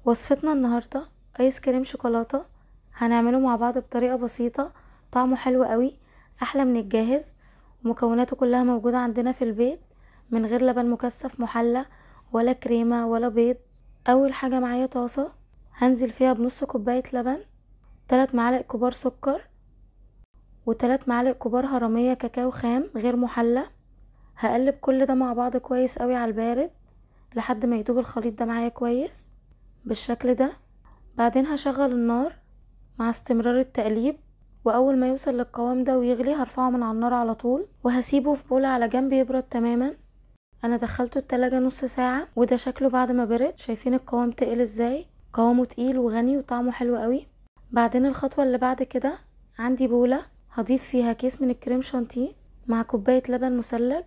وصفتنا النهاردة ايس كريم شوكولاتة. هنعمله مع بعض بطريقة بسيطة، طعمه حلو قوي، احلى من الجاهز، ومكوناته كلها موجودة عندنا في البيت، من غير لبن مكثف محلى ولا كريمة ولا بيض. اول حاجة معايا طاسة هنزل فيها بنص كوباية لبن، 3 معالق كبار سكر، و3 معالق كبار هرمية كاكاو خام غير محلى. هقلب كل ده مع بعض كويس قوي على البارد لحد ما يدوب الخليط ده معايا كويس بالشكل ده. بعدين هشغل النار مع استمرار التقليب، واول ما يوصل للقوام ده ويغلي هرفعه من على النار على طول، وهسيبه في بولة على جنب يبرد تماما. انا دخلته التلاجة نص ساعة، وده شكله بعد ما برد. شايفين القوام تقل ازاي؟ قوامه تقيل وغني وطعمه حلو قوي. بعدين الخطوة اللي بعد كده، عندي بولة هضيف فيها كيس من الكريم شانتيه مع كوباية لبن مثلج،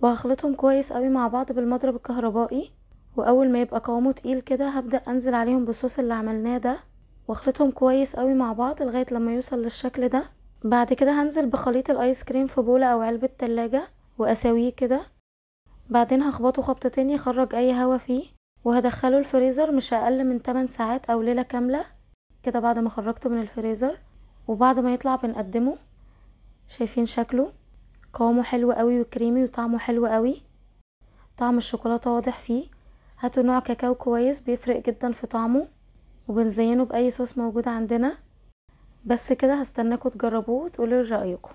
وهخلطهم كويس قوي مع بعض بالمضرب الكهربائي. واول ما يبقى قوامه تقيل كده هبدأ انزل عليهم بالصوص اللي عملناه ده، واخلطهم كويس قوي مع بعض لغاية لما يوصل للشكل ده. بعد كده هنزل بخليط الايس كريم في بولة او علبة تلاجة واسويه كده. بعدين هخبطه خبطتين يخرج اي هوا فيه، وهدخله الفريزر مش اقل من 8 ساعات او ليلة كاملة كده بعد ما خرجته من الفريزر. وبعد ما يطلع بنقدمه. شايفين شكله؟ قوامه حلو قوي وكريمي وطعمه حلو قوي، طعم الشوكولاتة واضح فيه. هاتوا نوع كاكاو كويس بيفرق جدا في طعمه، وبنزينه بأي صوص موجود عندنا. بس كده، هستناكم تجربوه وتقولوا لي رأيكم.